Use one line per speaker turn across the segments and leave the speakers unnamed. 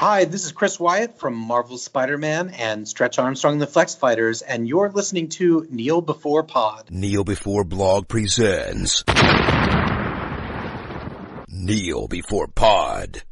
Hi, this is Chris Wyatt from Marvel's Spider-Man and Stretch Armstrong and the Flex Fighters, and you're listening to Kneel Before Pod.
Kneel Before Blog presents Kneel Before Pod.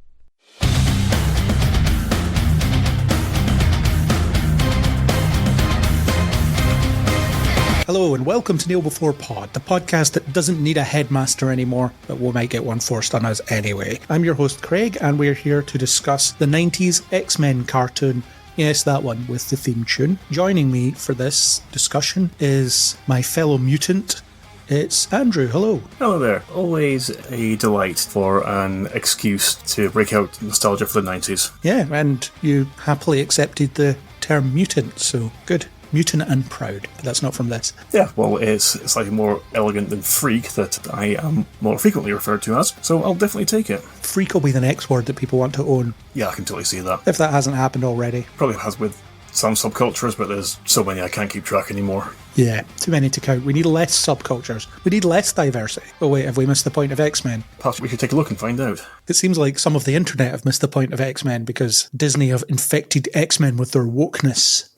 Hello and welcome to Kneel Before Pod, the podcast that doesn't need a headmaster anymore, but we might get one forced on us anyway. I'm your host Craig, and we're here to discuss the 90s X-Men cartoon. Yes, that one with the theme tune. Joining me for this discussion is my fellow mutant. It's Andrew. Hello.
Hello there. Always a delight for an excuse to break out nostalgia for the 90s.
Yeah, and you happily accepted the term mutant, so good. Mutant and proud, but that's not from this.
Yeah, well, it's slightly more elegant than freak that I am more frequently referred to as, so I'll definitely take it.
Freak will be the next word that people want to own.
Yeah, I can totally see that.
If that hasn't happened already.
Probably has with some subcultures, but there's so many I can't keep track anymore.
Yeah, too many to count. We need less subcultures. We need less diversity. Oh wait, have we missed the point of X-Men?
Perhaps we should take a look and find out.
It seems like some of the internet have missed the point of X-Men because Disney have infected X-Men with their wokeness.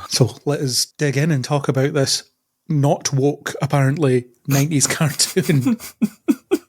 So let us dig in and talk about this not woke, apparently, 90s cartoon.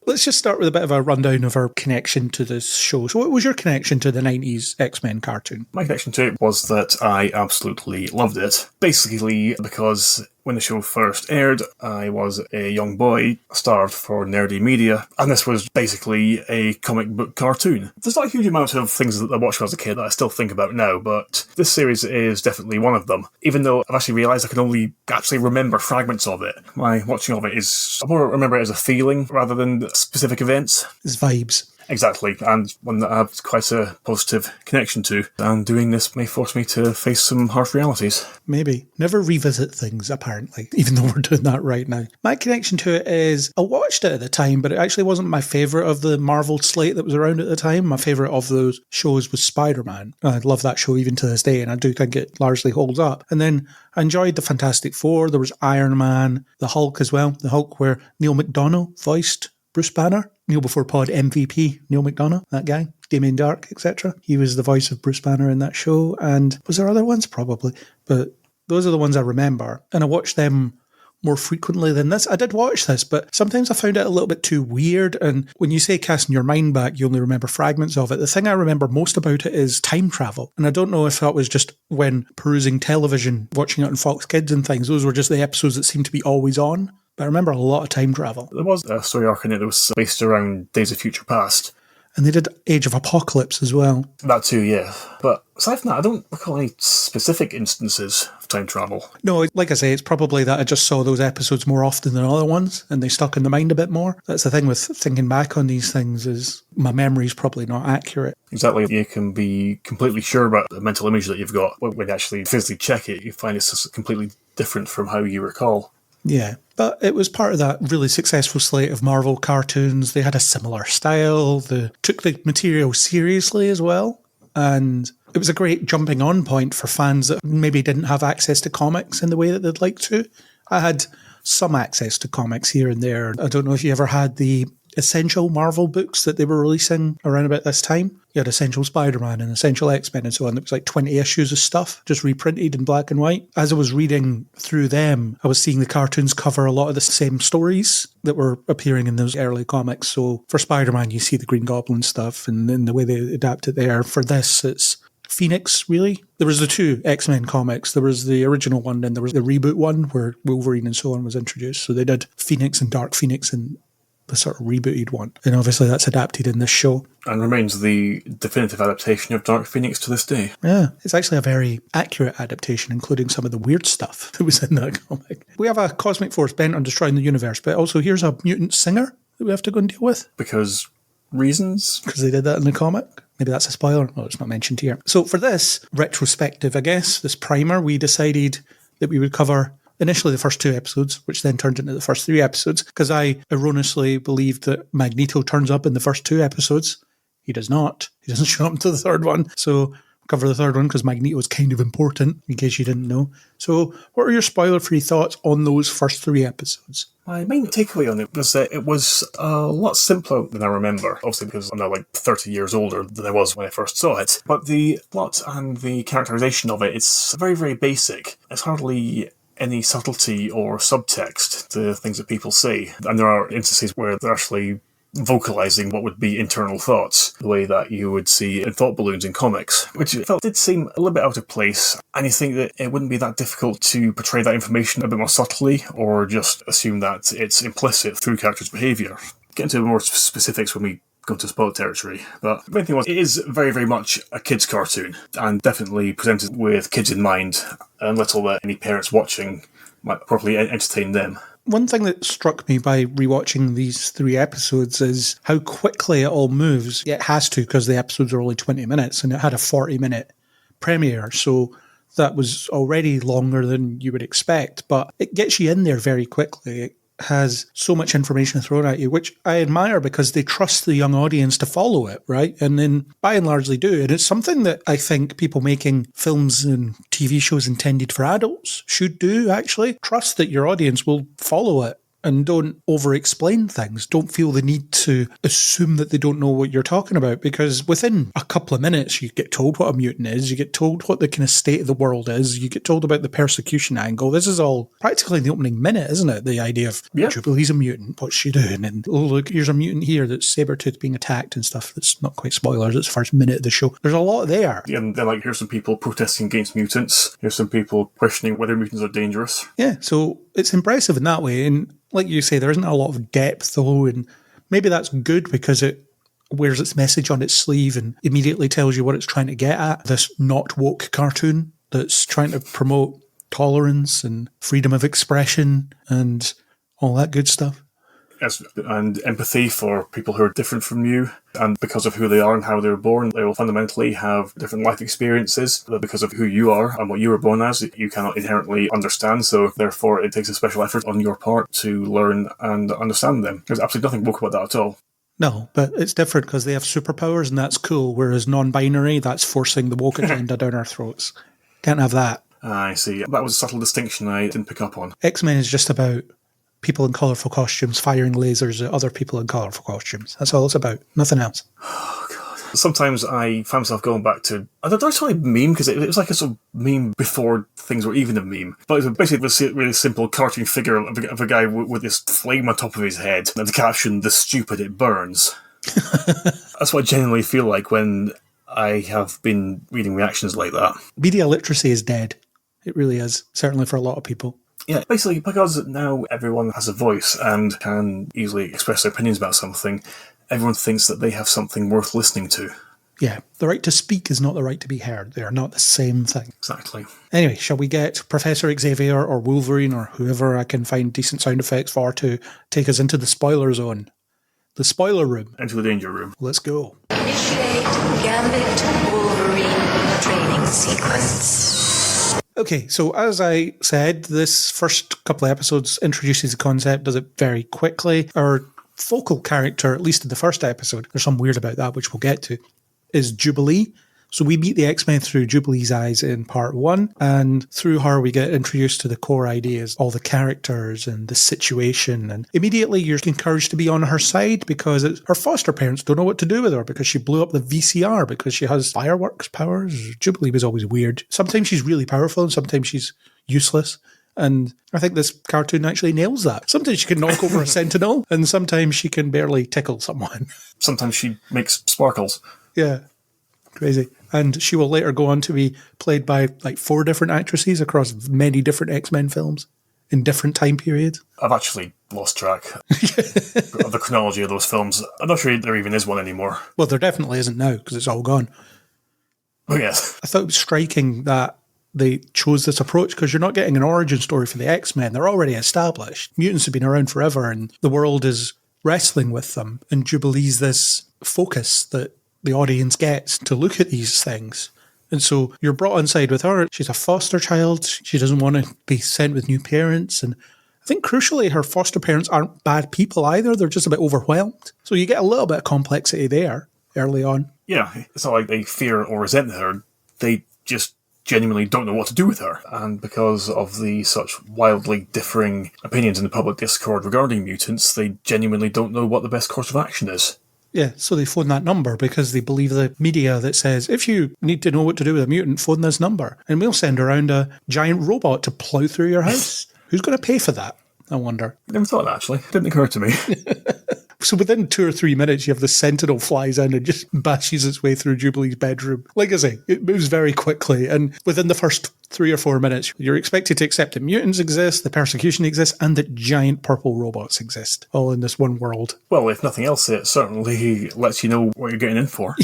Let's just start with a bit of a rundown of our connection to this show. So what was your connection to the 90s X-Men cartoon?
My connection to it was that I absolutely loved it. Basically because when the show first aired, I was a young boy, starved for nerdy media, and this was basically a comic book cartoon. There's not a huge amount of things that I watched when I was a kid that I still think about now, but this series is definitely one of them. Even though I've actually realised I can only actually remember fragments of it. My watching of it is, I more remember it as a feeling rather than specific events.
It's vibes.
Exactly, and one that I have quite a positive connection to. And doing this may force me to face some harsh realities.
Maybe. Never revisit things, apparently, even though we're doing that right now. My connection to it is, I watched it at the time, but it actually wasn't my favourite of the Marvel slate that was around at the time. My favourite of those shows was Spider-Man. I love that show even to this day, and I do think it largely holds up. And then I enjoyed the Fantastic Four. There was Iron Man, the Hulk as well. The Hulk where Neil McDonough voiced Bruce Banner. Kneel Before Pod MVP, Neil McDonough, that guy, Damien Dark, etc. He was the voice of Bruce Banner in that show, and was there other ones? Probably, but those are the ones I remember, and I watched them more frequently than this. I did watch this, but sometimes I found it a little bit too weird, and when you say casting your mind back, you only remember fragments of it. The thing I remember most about it is time travel, and I don't know if that was just when perusing television, watching it on Fox Kids and things, those were just the episodes that seemed to be always on. But I remember a lot of time travel.
There was a story arc in it that was based around Days of Future Past.
And they did Age of Apocalypse as well.
That too, yeah. But aside from that, I don't recall any specific instances of time travel.
No, like I say, it's probably that I just saw those episodes more often than other ones, and they stuck in the mind a bit more. That's the thing with thinking back on these things, is my memory's probably not accurate.
Exactly. You can be completely sure about the mental image that you've got. When you actually physically check it, you find it's just completely different from how you recall.
Yeah, but it was part of that really successful slate of Marvel cartoons. They had a similar style. They took the material seriously as well. And it was a great jumping on point for fans that maybe didn't have access to comics in the way that they'd like to. I had some access to comics here and there. I don't know if you ever had the Essential Marvel books that they were releasing around about this time. You had Essential Spider-Man and Essential X-Men and so on. It was like 20 issues of stuff, just reprinted in black and white. As I was reading through them, I was seeing the cartoons cover a lot of the same stories that were appearing in those early comics. So for Spider-Man, you see the Green Goblin stuff and the way they adapt it there. For this, it's Phoenix, really. There was the two X-Men comics. There was the original one, and there was the reboot one where Wolverine and so on was introduced. So they did Phoenix and Dark Phoenix and the sort of rebooted one. And obviously that's adapted in this show. And
remains the definitive adaptation of Dark Phoenix to this day.
Yeah, it's actually a very accurate adaptation, including some of the weird stuff that was in that comic. We have a cosmic force bent on destroying the universe, but also here's a mutant singer that we have to go and deal with.
Because reasons?
Because they did that in the comic. Maybe that's a spoiler. Well, it's not mentioned here. So for this retrospective, I guess, this primer, we decided that we would cover initially the first 2 episodes, which then turned into the first 3 episodes, because I erroneously believed that Magneto turns up in the first 2 episodes. He does not. He doesn't show up until the 3rd one. So cover the third one because Magneto is kind of important, in case you didn't know. So what are your spoiler-free thoughts on those first 3 episodes?
My main takeaway on it was that it was a lot simpler than I remember, obviously because I'm now like 30 years older than I was when I first saw it. But the plot and the characterization of it, it's very, very basic. It's hardly any subtlety or subtext to things that people say. And there are instances where they're actually vocalizing what would be internal thoughts, the way that you would see in thought balloons in comics, which I felt did seem a little bit out of place. And you think that it wouldn't be that difficult to portray that information a bit more subtly, or just assume that it's implicit through characters' behaviour. Get into more specifics when we go to spoiler territory, but the main thing was it is very, very much a kids' cartoon, and definitely presented with kids in mind, and little that any parents watching might properly entertain them.
One thing that struck me by rewatching these 3 episodes is how quickly it all moves. It has to, because the episodes are only 20 minutes, and it had a 40-minute premiere, so that was already longer than you would expect, but it gets you in there very quickly. It has so much information thrown at you, which I admire because they trust the young audience to follow it, right? And then by and large they do. And it's something that I think people making films and TV shows intended for adults should do, actually. Trust that your audience will follow it and don't over-explain things. Don't feel the need to assume that they don't know what you're talking about, because within a couple of minutes you get told what a mutant is, you get told what the kind of state of the world is, you get told about the persecution angle. This is all practically in the opening minute, isn't it? The idea of Jubilee's a mutant, what's she doing? And oh look, here's a mutant here that's Sabretooth being attacked and stuff. That's not quite spoilers, it's the first minute of the show. There's a lot there.
Yeah, and then like here's some people protesting against mutants, here's some people questioning whether mutants are dangerous.
Yeah, so it's impressive in that way, and like you say, there isn't a lot of depth though, and maybe that's good because it wears its message on its sleeve and immediately tells you what it's trying to get at. This not woke cartoon that's trying to promote tolerance and freedom of expression and all that good stuff.
Yes, and empathy for people who are different from you, and because of who they are and how they were born, they will fundamentally have different life experiences that because of who you are and what you were born as, you cannot inherently understand, so therefore it takes a special effort on your part to learn and understand them. There's absolutely nothing woke about that at all.
No, but it's different because they have superpowers and that's cool, whereas non-binary, that's forcing the woke agenda down our throats. Can't have that.
I see. That was a subtle distinction I didn't pick up on.
X-Men is just about people in colourful costumes firing lasers at other people in colourful costumes. That's all it's about. Nothing else.
Oh, God. Sometimes I find myself going back to... I don't know a meme, because it was like a sort of meme before things were even a meme. But it was basically a really simple cartoon figure of a guy with this flame on top of his head, and the caption, "The stupid, it burns." That's what I genuinely feel like when I have been reading reactions like that.
Media literacy is dead. It really is. Certainly for a lot of people.
Yeah, basically because now everyone has a voice and can easily express their opinions about something, everyone thinks that they have something worth listening to.
Yeah, the right to speak is not the right to be heard. They are not the same thing.
Exactly.
Anyway, shall we get Professor Xavier or Wolverine or whoever I can find decent sound effects for to take us into the spoiler zone? The spoiler room.
Into the danger room.
Let's go.
Initiate Gambit Wolverine training sequence.
Okay, so as I said, this first couple of episodes introduces the concept, does it very quickly. Our focal character, at least in the first episode, there's some weird about that, which we'll get to, is Jubilee. So we meet the X-Men through Jubilee's eyes in part 1, and through her we get introduced to the core ideas, all the characters and the situation, and immediately you're encouraged to be on her side because her foster parents don't know what to do with her because she blew up the VCR because she has fireworks powers. Jubilee was always weird. Sometimes she's really powerful and sometimes she's useless. And I think this cartoon actually nails that. Sometimes she can knock over a sentinel and sometimes she can barely tickle someone.
Sometimes she makes sparkles.
Yeah. Crazy. And she will later go on to be played by like 4 different actresses across many different X-Men films in different time periods.
I've actually lost track of the chronology of those films. I'm not sure there even is one anymore.
Well, there definitely isn't now because it's all gone.
Oh, yes.
I thought it was striking that they chose this approach because you're not getting an origin story for the X-Men. They're already established. Mutants have been around forever and the world is wrestling with them. And Jubilee's this focus that the audience gets to look at these things. And so you're brought inside with her. She's a foster child. She doesn't want to be sent with new parents. And I think crucially, her foster parents aren't bad people either. They're just a bit overwhelmed. So you get a little bit of complexity there early on.
Yeah, it's not like they fear or resent her. they just genuinely don't know what to do with her. And because of the such wildly differing opinions in the public discord regarding mutants, they genuinely don't know what the best course of action is.
Yeah, so they phone that number because they believe the media that says, if you need to know what to do with a mutant, phone this number. And we'll send around a giant robot to plough through your house. Who's going to pay for that, I wonder?
I never thought of that, actually. It didn't occur to me.
So within 2 or 3 minutes, you have the Sentinel flies in and just bashes its way through Jubilee's bedroom. Like I say, it moves very quickly. And within the first 3 or 4 minutes, you're expected to accept that mutants exist, the persecution exists, and that giant purple robots exist, all in this one world.
Well, if nothing else, it certainly lets you know what you're getting in for.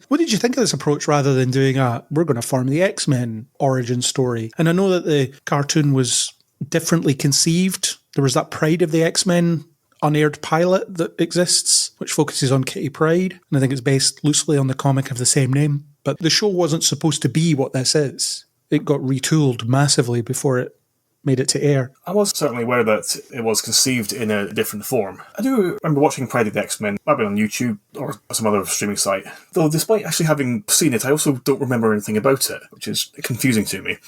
What did you think of this approach rather than doing we're going to form the X-Men origin story? And I know that the cartoon was differently conceived. There was that Pride of the X-Men unaired pilot that exists, which focuses on Kitty Pryde, and I think it's based loosely on the comic of the same name. But the show wasn't supposed to be what this is. It got retooled massively before it made it to air.
I was certainly aware that it was conceived in a different form. I do remember watching Pride of the X-Men, maybe on YouTube or some other streaming site. Though despite actually having seen it, I also don't remember anything about it, which is confusing to me.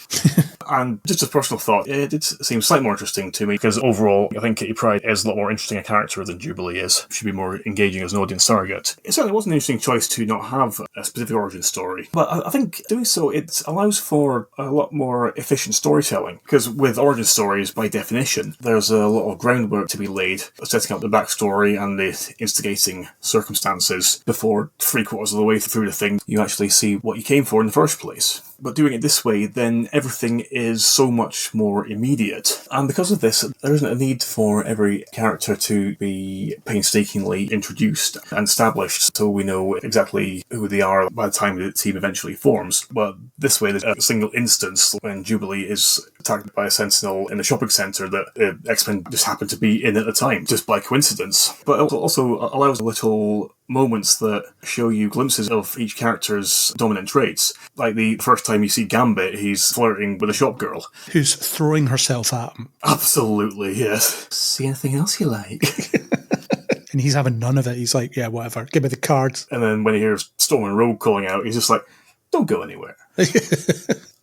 And just a personal thought, it did seem slightly more interesting to me because overall, I think Kitty Pryde is a lot more interesting a character than Jubilee is. She'd be more engaging as an audience surrogate. It certainly was an interesting choice to not have a specific origin story, but I think doing so, it allows for a lot more efficient storytelling, because with origin stories, by definition, there's a lot of groundwork to be laid, setting up the backstory and the instigating circumstances before 3/4 of the way through the thing you actually see what you came for in the first place. But doing it this way, then everything is so much more immediate. And because of this, there isn't a need for every character to be painstakingly introduced and established so we know exactly who they are by the time the team eventually forms. But this way, there's a single instance when Jubilee is attacked by a Sentinel in a shopping centre that the X-Men just happen to be in at the time, just by coincidence. But it also allows little moments that show you glimpses of each character's dominant traits. Like the first time you see Gambit, he's flirting with a shop girl.
Who's throwing herself at him.
Absolutely, yes. See anything else you like?
And he's having none of it. He's like, yeah, whatever, give me the cards.
And then when he hears Storm and Rogue calling out, he's just like, don't go anywhere.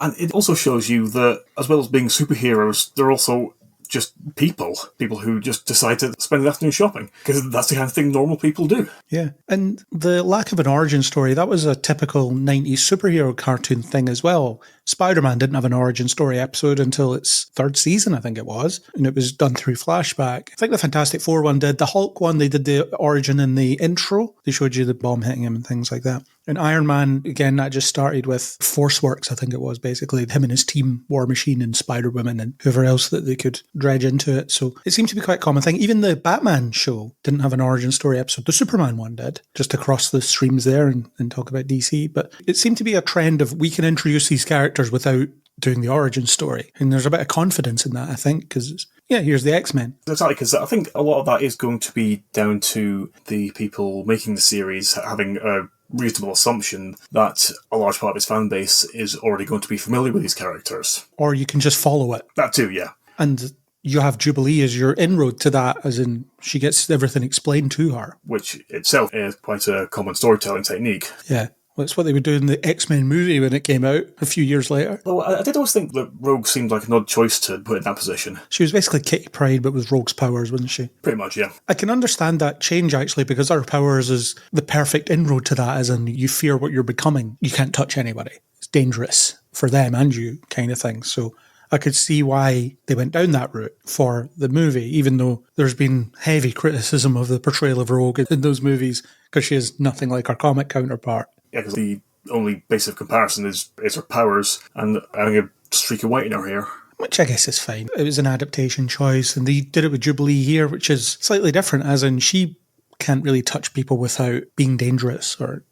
And it also shows you that, as well as being superheroes, they're also just people who just decide to spend the afternoon shopping, because that's the kind of thing normal people do.
Yeah, and the lack of an origin story, that was a typical 90s superhero cartoon thing as well. Spider-Man didn't have an origin story episode until its 3rd season, I think it was, and it was done through flashback. I think the Fantastic Four one did. The Hulk one, they did the origin in the intro. They showed you the bomb hitting him and things like that. And Iron Man, again, that just started with Force Works, I think it was, basically. Him and his team, War Machine and Spider-Woman and whoever else that they could dredge into it. So it seemed to be quite a common thing. Even the Batman show didn't have an origin story episode. The Superman one did, just to cross the streams there and talk about DC. But it seemed to be a trend of we can introduce these characters without doing the origin story. And there's a bit of confidence in that, I think, because, yeah, here's the X-Men.
Exactly, because I think a lot of that is going to be down to the people making the series having a reasonable assumption that a large part of its fan base is already going to be familiar with these characters.
Or you can just follow it.
That too, yeah.
And you have Jubilee as your inroad to that, as in she gets everything explained to her.
Which itself is quite a common storytelling technique.
Yeah. Well, it's what they would do in the X-Men movie when it came out a few years later.
Though I did always think that Rogue seemed like an odd choice to put in that position.
She was basically Kitty Pryde, but with Rogue's powers, wasn't she?
Pretty much, yeah.
I can understand that change, actually, because her powers is the perfect inroad to that, as in you fear what you're becoming. You can't touch anybody. It's dangerous for them and you, kind of thing. So I could see why they went down that route for the movie, even though there's been heavy criticism of the portrayal of Rogue in those movies, because she is nothing like her comic counterpart.
Yeah, because the only base of comparison is her powers and having a streak of white in her hair.
Which I guess is fine. It was an adaptation choice, and they did it with Jubilee here, which is slightly different, as in she can't really touch people without being dangerous or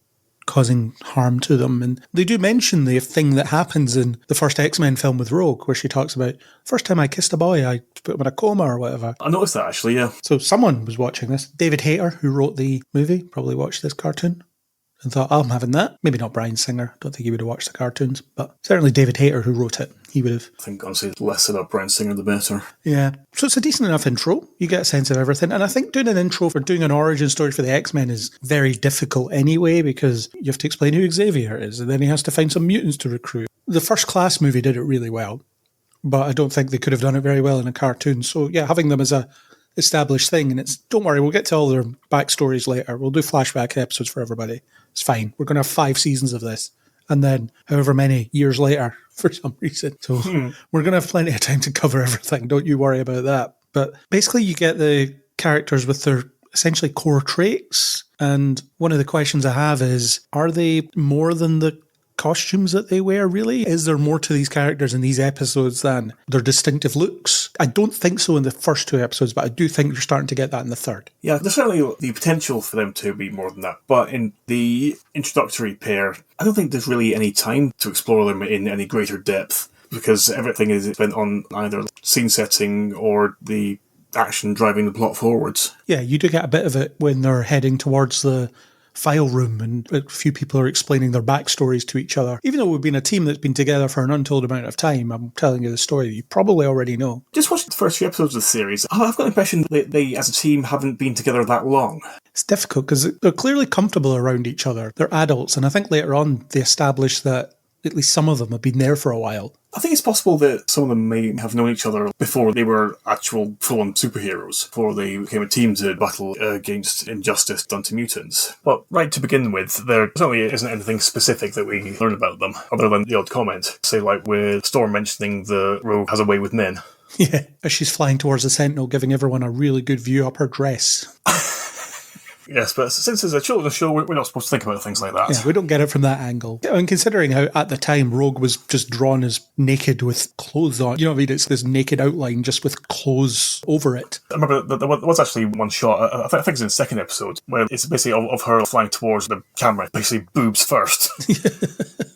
causing harm to them. And they do mention the thing that happens in the first X-Men film with Rogue, where she talks about, first time I kissed a boy, I put him in a coma or whatever.
I noticed that, actually, yeah.
So someone was watching this. David Hayter, who wrote the movie, probably watched this cartoon. and thought, oh, I'm having that. Maybe not Bryan Singer. Don't think he would have watched the cartoons, but certainly David Hayter, who wrote it, he would have.
I think, honestly, the less about Bryan Singer, the better.
Yeah. So it's a decent enough intro. You get a sense of everything. And I think doing an intro for doing an origin story for the X-Men is very difficult anyway, because you have to explain who Xavier is, and then he has to find some mutants to recruit. The First Class movie did it really well, but I don't think they could have done it very well in a cartoon. So yeah, having them as a established thing, and it's, don't worry, we'll get to all their backstories later. We'll do flashback episodes for everybody. It's fine. We're going to have 5 seasons of this. And then however many years later, for some reason. So we're going to have plenty of time to cover everything. Don't you worry about that. But basically you get the characters with their essentially core traits. And one of the questions I have is, are they more than the costumes that they wear, really? Is there more to these characters in these episodes than their distinctive looks? I don't think so in the first 2 episodes, but I do think you're starting to get that in the third.
Yeah, there's certainly the potential for them to be more than that. But in the introductory pair, I don't think there's really any time to explore them in any greater depth, because everything is spent on either scene setting or the action driving the plot forwards.
Yeah, you do get a bit of it when they're heading towards the file room and a few people are explaining their backstories to each other. Even though we've been a team that's been together for an untold amount of time, I'm telling you the story that you probably already know.
Just watching the first few episodes of the series, I've got the impression that they, as a team, haven't been together that long.
It's difficult because they're clearly comfortable around each other. They're adults, and I think later on they establish that at least some of them have been there for a while.
I think it's possible that some of them may have known each other before they were actual full-on superheroes, before they became a team to battle against injustice done to mutants. But right to begin with, there certainly isn't anything specific that we learn about them, other than the odd comment. Say, like with Storm mentioning the Rogue has a way with men.
Yeah, as she's flying towards the Sentinel, giving everyone a really good view up her dress.
Yes, but since it's a children's show, we're not supposed to think about things like that.
Yeah, we don't get it from that angle. And considering how, at the time, Rogue was just drawn as naked with clothes on. You know what I mean? It's this naked outline just with clothes over it.
I remember there was actually one shot, I think it's in the second episode, where it's basically of her flying towards the camera, basically boobs first.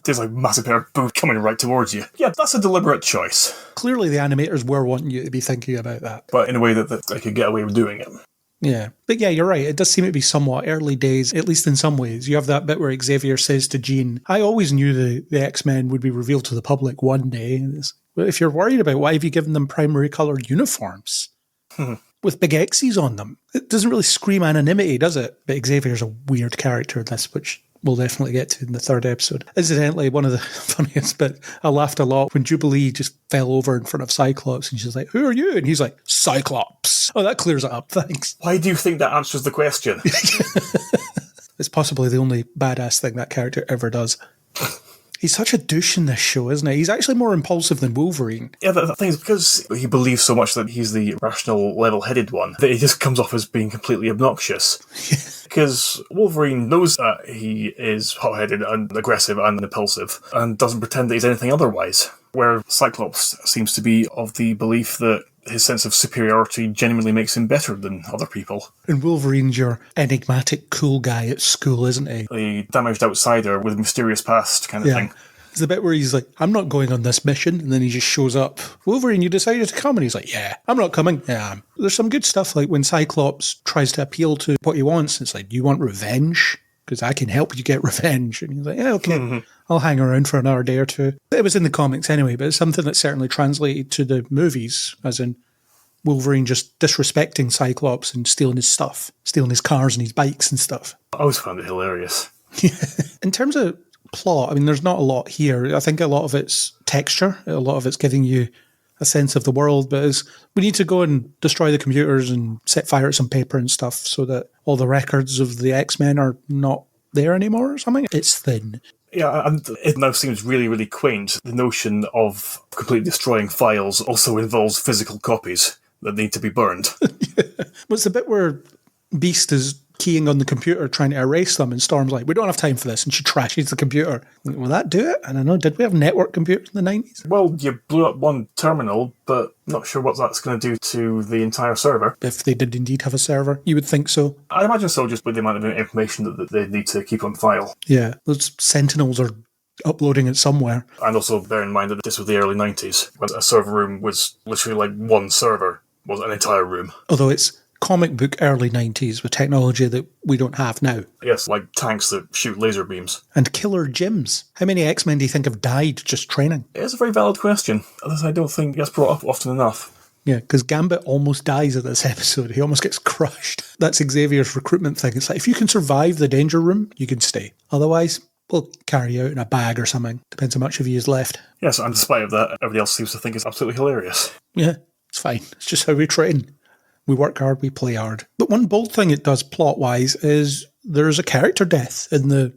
There's like massive pair of boobs coming right towards you. Yeah, that's a deliberate choice.
Clearly the animators were wanting you to be thinking about that.
But in a way that they could get away with doing it.
Yeah. But yeah, you're right. It does seem to be somewhat early days, at least in some ways. You have that bit where Xavier says to Jean, I always knew the X-Men would be revealed to the public one day. Well, if you're worried about why have you given them primary coloured uniforms with big X's on them? It doesn't really scream anonymity, does it? But Xavier's a weird character in this, which we'll definitely get to in the third episode. Incidentally, one of the funniest bit, I laughed a lot when Jubilee just fell over in front of Cyclops and she's like, who are you? And he's like, Cyclops. Oh, that clears it up, thanks.
Why do you think that answers the question?
It's possibly the only badass thing that character ever does. He's such a douche in this show, isn't he? He's actually more impulsive than Wolverine.
Yeah, the thing is, because he believes so much that he's the rational, level-headed one, that he just comes off as being completely obnoxious. Because Wolverine knows that he is hot-headed and aggressive and impulsive, and doesn't pretend that he's anything otherwise. Where Cyclops seems to be of the belief that his sense of superiority genuinely makes him better than other people.
And Wolverine's your enigmatic cool guy at school, isn't he?
The damaged outsider with a mysterious past kind of thing.
It's the bit where he's like, I'm not going on this mission, and then he just shows up. Wolverine, you decided to come? And he's like, yeah, I'm not coming. Yeah. There's some good stuff, like when Cyclops tries to appeal to what he wants. It's like, do you want revenge? Because I can help you get revenge. And he's like, yeah, okay. I'll hang around for another day or two. It was in the comics anyway, but it's something that's certainly translated to the movies, as in Wolverine just disrespecting Cyclops and stealing his stuff, stealing his cars and his bikes and stuff.
I always found it hilarious.
In terms of plot, I mean, there's not a lot here. I think a lot of it's texture. A lot of it's giving you a sense of the world, but we need to go and destroy the computers and set fire at some paper and stuff so that all the records of the X-Men are not there anymore or something. It's thin.
Yeah, and it now seems really, really quaint. The notion of completely destroying files also involves physical copies that need to be burned.
What's the bit where Beast is keying on the computer trying to erase them and Storm's like, we don't have time for this, and she trashes the computer. Will that do it? I don't know, did we have network computers in the 90s?
Well, you blew up one terminal, but not sure what that's going to do to the entire server.
If they did indeed have a server, you would think so.
I imagine so, just with the amount of information that they need to keep on file.
Yeah, those Sentinels are uploading it somewhere.
And also bear in mind that this was the early 90s, when a server room was literally like one server, was an entire room.
Although it's comic book early 90s with technology that we don't have now.
Yes, like tanks that shoot laser beams.
And killer gyms. How many X-Men do you think have died just training?
It's a very valid question. I don't think gets brought up often enough.
Yeah, because Gambit almost dies in this episode. He almost gets crushed. That's Xavier's recruitment thing. It's like, if you can survive the danger room, you can stay. Otherwise, we'll carry you out in a bag or something. Depends how much of you is left.
Yes, and despite of that, everybody else seems to think it's absolutely hilarious.
Yeah, it's fine. It's just how we train. We work hard, we play hard. But one bold thing it does plot-wise is there's a character death in the,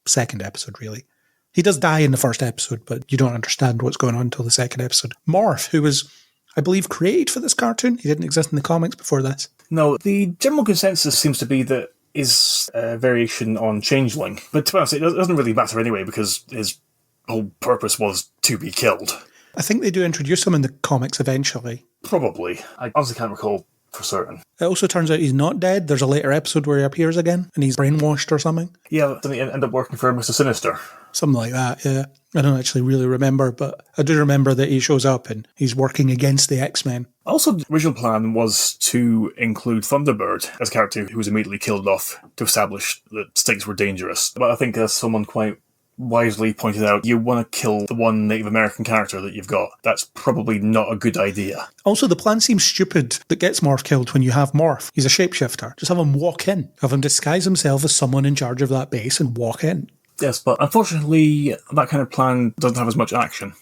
second episode, really. He does die in the first episode, but you don't understand what's going on until the second episode. Morph, who was, I believe, created for this cartoon. He didn't exist in the comics before this.
No, the general consensus seems to be that is a variation on Changeling. But to be honest, it doesn't really matter anyway, because his whole purpose was to be killed.
I think they do introduce him in the comics eventually.
Probably. I honestly can't recall for certain.
It also turns out he's not dead. There's a later episode where he appears again, and he's brainwashed or something.
Yeah, doesn't he end up working for Mr. Sinister?
Something like that, yeah. I don't actually really remember, but I do remember that he shows up and he's working against the X-Men.
Also, the original plan was to include Thunderbird as a character who was immediately killed off to establish that stakes were dangerous. But I think as someone quite wisely pointed out, you want to kill the one Native American character that you've got. That's probably not a good idea.
Also, the plan seems stupid that gets Morph killed when you have Morph. He's a shapeshifter. Just have him walk in. Have him disguise himself as someone in charge of that base and walk in.
Yes, but unfortunately, that kind of plan doesn't have as much action.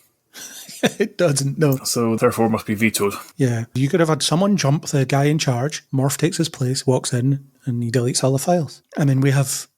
It doesn't, no.
So therefore must be vetoed.
Yeah. You could have had someone jump the guy in charge, Morph takes his place, walks in, and he deletes all the files. I mean, we have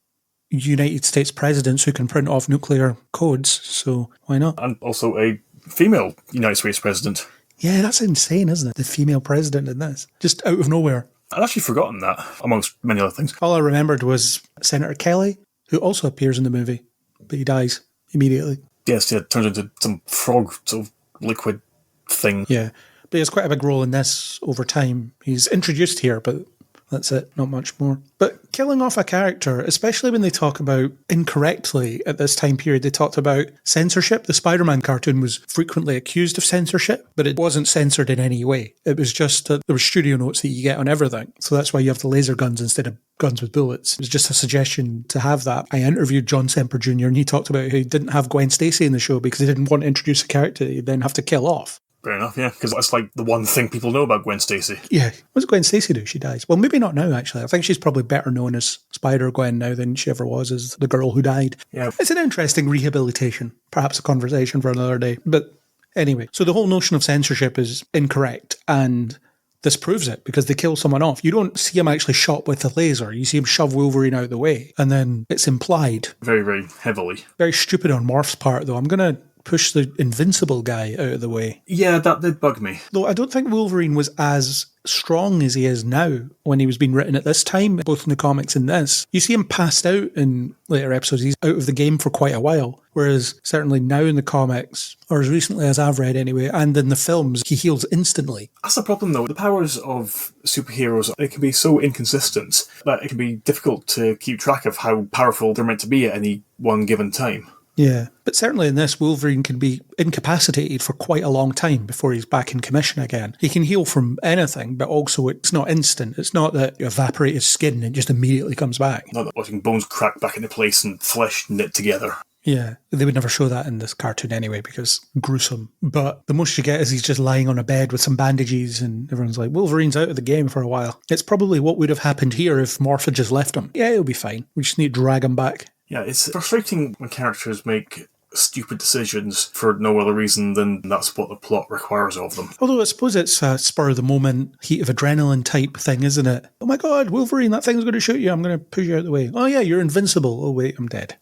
United States presidents who can print off nuclear codes, so why not?
And also a female United States president.
Yeah, that's insane, isn't it? The female president in this. Just out of nowhere.
I'd actually forgotten that, amongst many other things.
All I remembered was Senator Kelly, who also appears in the movie, but he dies immediately.
Yes, yeah, turns into some frog sort of liquid thing.
Yeah, but he has quite a big role in this over time. He's introduced here, but that's it, not much more. But killing off a character, especially when they talk about, incorrectly at this time period, they talked about censorship. The Spider-Man cartoon was frequently accused of censorship, but it wasn't censored in any way. It was just that there were studio notes that you get on everything. So that's why you have the laser guns instead of guns with bullets. It was just a suggestion to have that. I interviewed John Semper Jr. and he talked about how he didn't have Gwen Stacy in the show because he didn't want to introduce a character that he'd then have to kill off.
Fair enough, yeah, because that's like the one thing people know about Gwen Stacy.
Yeah. What does Gwen Stacy do? She dies. Well, maybe not now, actually. I think she's probably better known as Spider-Gwen now than she ever was as the girl who died.
Yeah.
It's an interesting rehabilitation. Perhaps a conversation for another day. But anyway, so the whole notion of censorship is incorrect, and this proves it because they kill someone off. You don't see him actually shot with a laser. You see him shove Wolverine out of the way, and then it's implied.
Very, very heavily.
Very stupid on Morph's part, though. I'm going to push the invincible guy out of the way.
Yeah, that did bug me.
Though I don't think Wolverine was as strong as he is now when he was being written at this time, both in the comics and this. You see him passed out in later episodes. He's out of the game for quite a while. Whereas certainly now in the comics, or as recently as I've read anyway, and in the films, he heals instantly.
That's the problem though. The powers of superheroes, it can be so inconsistent that it can be difficult to keep track of how powerful they're meant to be at any one given time.
Yeah, but certainly in this, Wolverine can be incapacitated for quite a long time before he's back in commission again. He can heal from anything, but also it's not instant. It's not that you evaporate his skin and it just immediately comes back.
Not that watching bones crack back into place and flesh knit together.
Yeah, they would never show that in this cartoon anyway because gruesome. But the most you get is he's just lying on a bed with some bandages and everyone's like, Wolverine's out of the game for a while. It's probably what would have happened here if Morph had just left him. Yeah, it'll be fine. We just need to drag him back.
Yeah, it's frustrating when characters make stupid decisions for no other reason than that's what the plot requires of them.
Although I suppose it's a spur-of-the-moment, heat of adrenaline type thing, isn't it? Oh my god, Wolverine, that thing's going to shoot you. I'm going to push you out of the way. Oh yeah, you're invincible. Oh wait, I'm dead.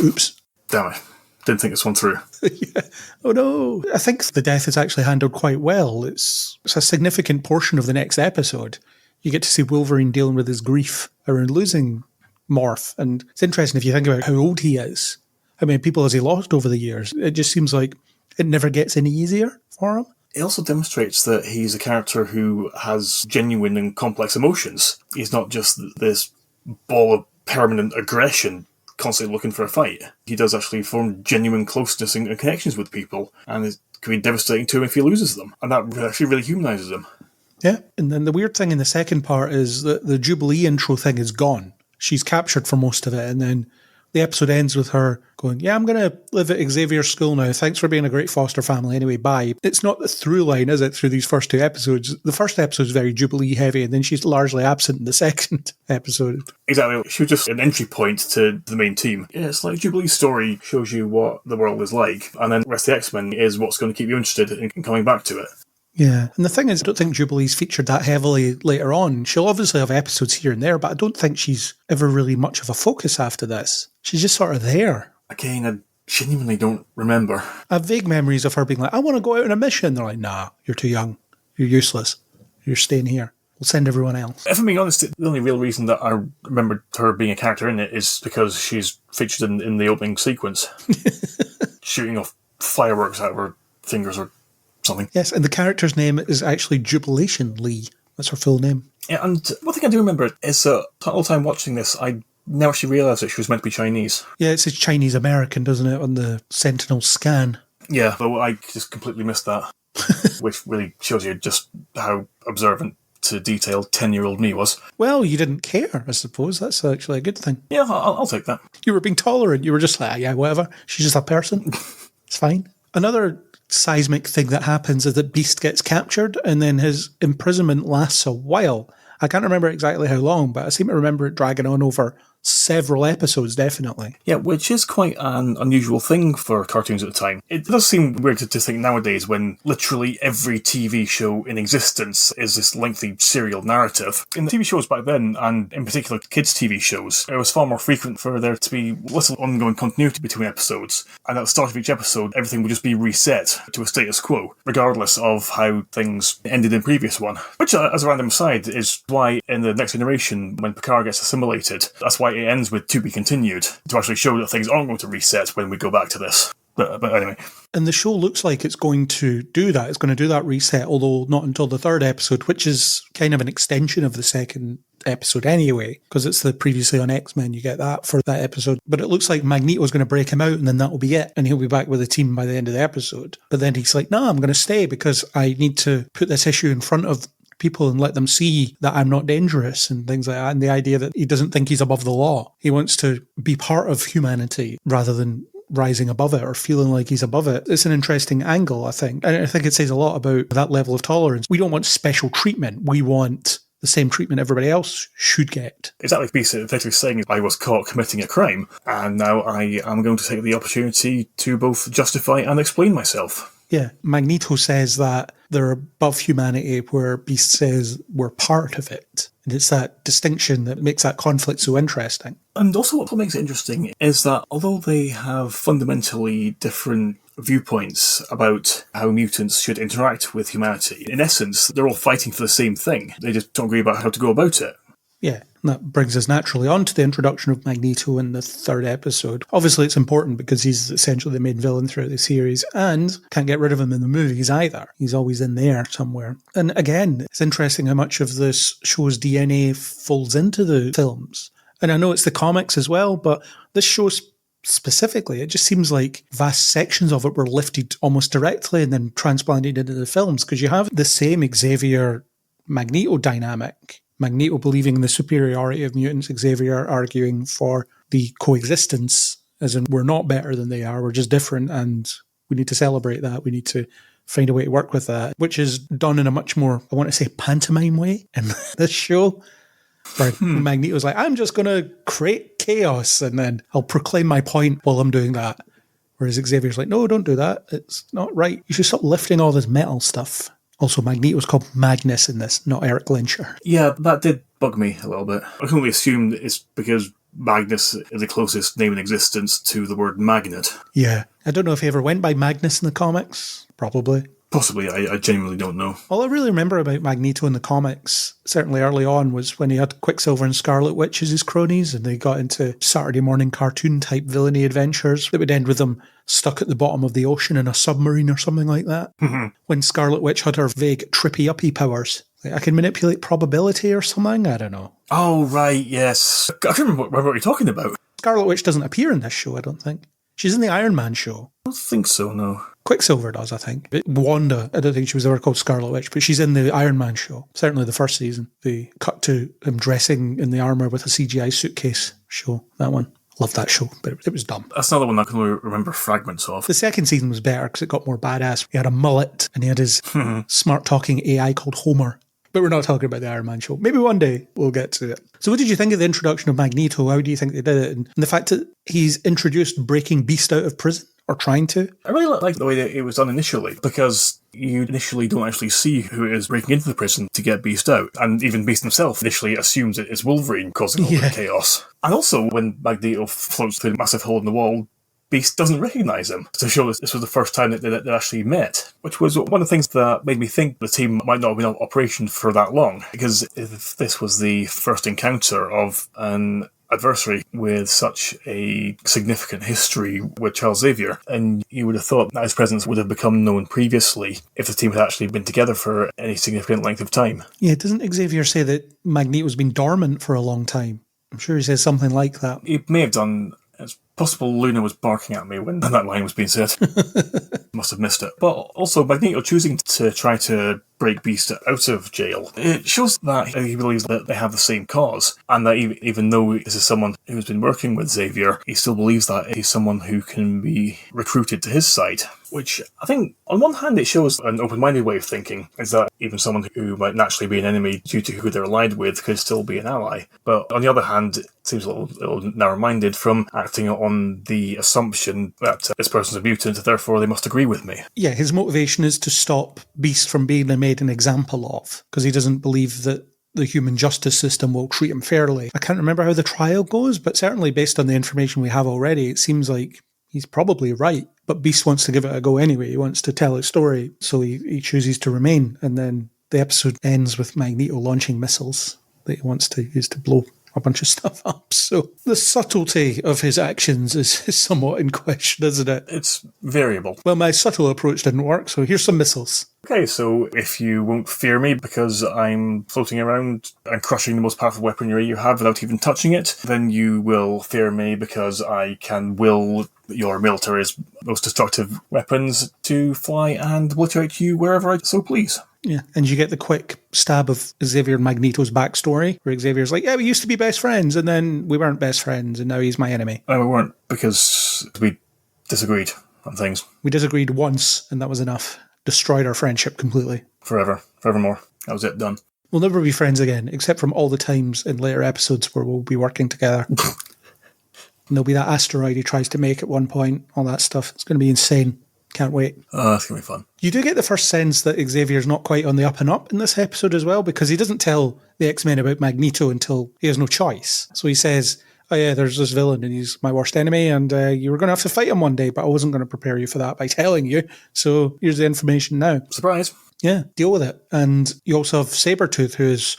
Oops.
Damn it. Didn't think this one through.
Yeah. Oh no. I think the death is actually handled quite well. It's a significant portion of the next episode. You get to see Wolverine dealing with his grief around losing Morph. And it's interesting if you think about how old he is. How many people has he lost over the years? It just seems like it never gets any easier for him.
It also demonstrates that he's a character who has genuine and complex emotions. He's not just this ball of permanent aggression constantly looking for a fight. He does actually form genuine closeness and connections with people, and it can be devastating to him if he loses them. And that actually really humanises him.
Yeah, and then the weird thing in the second part is that the Jubilee intro thing is gone. She's captured for most of it, and then the episode ends with her going, yeah, I'm going to live at Xavier's school now. Thanks for being a great foster family. Anyway, bye. It's not the through line, is it, through these first two episodes? The first episode is very Jubilee heavy, and then she's largely absent in the second episode.
Exactly. She was just an entry point to the main team. Yeah, it's like Jubilee's story shows you what the world is like, and then the rest of the X-Men is what's going to keep you interested in coming back to it.
Yeah, and the thing is, I don't think Jubilee's featured that heavily later on. She'll obviously have episodes here and there, but I don't think she's ever really much of a focus after this. She's just sort of there.
Again, I genuinely don't remember.
I have vague memories of her being like, I want to go out on a mission. They're like, nah, you're too young. You're useless. You're staying here. We'll send everyone else.
If I'm being honest, the only real reason that I remembered her being a character in it is because she's featured in the opening sequence. Shooting off fireworks out of her fingers or something.
Yes, and the character's name is actually Jubilation Lee. That's her full name.
Yeah, and one thing I do remember is the whole time watching this, I never actually realised that she was meant to be Chinese.
Yeah, it says Chinese-American, doesn't it, on the Sentinel scan.
Yeah, but I just completely missed that, which really shows you just how observant to detail 10-year-old me was.
Well, you didn't care, I suppose. That's actually a good thing.
Yeah, I'll take that.
You were being tolerant. You were just like, yeah, whatever. She's just a person. It's fine. Another seismic thing that happens is that Beast gets captured and then his imprisonment lasts a while. I can't remember exactly how long, but I seem to remember it dragging on over several episodes, definitely.
Yeah, which is quite an unusual thing for cartoons at the time. It does seem weird to think nowadays when literally every TV show in existence is this lengthy serial narrative. In the TV shows back then, and in particular kids' TV shows, it was far more frequent for there to be little ongoing continuity between episodes. And at the start of each episode, everything would just be reset to a status quo, regardless of how things ended in the previous one. Which, as a random aside, is why in the Next Generation, when Picard gets assimilated, that's why it ends with to be continued, to actually show that things aren't going to reset when we go back to this. But anyway.
And the show looks like it's going to do that. It's going to do that reset, although not until the third episode, which is kind of an extension of the second episode anyway, because it's the previously on X-Men, you get that for that episode. But it looks like Magneto's going to break him out and then that'll be it. And he'll be back with the team by the end of the episode. But then he's like, no, I'm going to stay because I need to put this issue in front of people and let them see that I'm not dangerous and things like that. And the idea that he doesn't think he's above the law. He wants to be part of humanity rather than rising above it or feeling like he's above it. It's an interesting angle, I think. And I think it says a lot about that level of tolerance. We don't want special treatment. We want the same treatment everybody else should get.
It's like Beast effectively saying I was caught committing a crime, and now I am going to take the opportunity to both justify and explain myself.
Yeah, Magneto says that they're above humanity, where Beast says we're part of it. And it's that distinction that makes that conflict so interesting.
And also what makes it interesting is that although they have fundamentally different viewpoints about how mutants should interact with humanity, in essence, they're all fighting for the same thing. They just don't agree about how to go about it.
Yeah, and that brings us naturally on to the introduction of Magneto in the third episode. Obviously, it's important because he's essentially the main villain throughout the series, and can't get rid of him in the movies either. He's always in there somewhere. And again, it's interesting how much of this show's DNA folds into the films. And I know it's the comics as well, but this show specifically, it just seems like vast sections of it were lifted almost directly and then transplanted into the films, because you have the same Xavier-Magneto dynamic. Magneto believing in the superiority of mutants, Xavier arguing for the coexistence, as in we're not better than they are, we're just different and we need to celebrate that, we need to find a way to work with that, which is done in a much more, I want to say, pantomime way in this show, where Magneto's like, I'm just going to create chaos and then I'll proclaim my point while I'm doing that. Whereas Xavier's like, no, don't do that, it's not right, you should stop lifting all this metal stuff. Also, Magneto's called Magnus in this, not Eric Lyncher.
Yeah, that did bug me a little bit. I can only assume it's because Magnus is the closest name in existence to the word magnet.
Yeah. I don't know if he ever went by Magnus in the comics. Probably.
Possibly, I genuinely don't know.
All I really remember about Magneto in the comics, certainly early on, was when he had Quicksilver and Scarlet Witch as his cronies, and they got into Saturday morning cartoon-type villainy adventures that would end with them stuck at the bottom of the ocean in a submarine or something like that. When Scarlet Witch had her vague trippy-uppy powers. Like, I can manipulate probability or something? I don't know.
Oh, right, yes. I can't remember what you're talking about.
Scarlet Witch doesn't appear in this show, I don't think. She's in the Iron Man show.
don't think so, no.
Quicksilver does, I think. But Wanda, I don't think she was ever called Scarlet Witch, but she's in the Iron Man show. Certainly the first season. They cut to him dressing in the armour with a CGI suitcase show. That one. Love that show, but it was dumb.
That's another one I can only remember fragments of.
The second season was better because it got more badass. He had a mullet and he had his smart-talking AI called Homer. But we're not talking about the Iron Man show. Maybe one day we'll get to it. So what did you think of the introduction of Magneto? How do you think they did it? And the fact that he's introduced breaking Beast out of prison, or trying to.
I really like the way that it was done initially, because you initially don't actually see who is breaking into the prison to get Beast out. And even Beast himself initially assumes it's Wolverine causing all the chaos. And also, when Magneto floats through the massive hole in the wall, Beast doesn't recognise him, to show that this was the first time that they actually met, which was one of the things that made me think the team might not have been on operation for that long, because if this was the first encounter of an adversary with such a significant history with Charles Xavier, and you would have thought that his presence would have become known previously if the team had actually been together for any significant length of time.
Yeah, doesn't Xavier say that Magneto's been dormant for a long time? I'm sure he says something like that.
He may have done. It's possible Luna was barking at me when that line was being said. Must have missed it. But also, Magneto choosing to try to break Beast out of jail, it shows that he believes that they have the same cause, and that even though this is someone who's been working with Xavier, he still believes that he's someone who can be recruited to his side. Which I think, on one hand, it shows an open-minded way of thinking, is that even someone who might naturally be an enemy due to who they're allied with could still be an ally. But on the other hand, it seems a little narrow-minded from acting on the assumption that this person's a mutant, therefore they must agree with me.
Yeah, his motivation is to stop Beast from being made an example of, because he doesn't believe that the human justice system will treat him fairly. I can't remember how the trial goes, but certainly based on the information we have already, it seems like he's probably right. But Beast wants to give it a go anyway. He wants to tell his story, so he chooses to remain. And then the episode ends with Magneto launching missiles that he wants to use to blow a bunch of stuff up. So the subtlety of his actions is somewhat in question, isn't it?
It's variable.
Well, my subtle approach didn't work, so here's some missiles.
Okay, so if you won't fear me because I'm floating around and crushing the most powerful weaponry you have without even touching it, then you will fear me because I can will your military's most destructive weapons to fly and obliterate you wherever I so please.
Yeah, and you get the quick stab of Xavier and Magneto's backstory, where Xavier's like, yeah, we used to be best friends, and then we weren't best friends, and now he's my enemy.
No, we weren't, because we disagreed on things.
We disagreed once, and that was enough. Destroyed our friendship completely.
Forevermore. That was it, done.
We'll never be friends again, except from all the times in later episodes where we'll be working together. And there'll be that asteroid he tries to make at one point, all that stuff. It's going to be insane. Can't wait.
Oh, that's going to be fun.
You do get the first sense that Xavier's not quite on the up and up in this episode as well, because he doesn't tell the X-Men about Magneto until he has no choice. So he says, oh yeah, there's this villain and he's my worst enemy, and you were going to have to fight him one day, but I wasn't going to prepare you for that by telling you. So here's the information now.
Surprise.
Yeah, deal with it. And you also have Sabretooth, who is,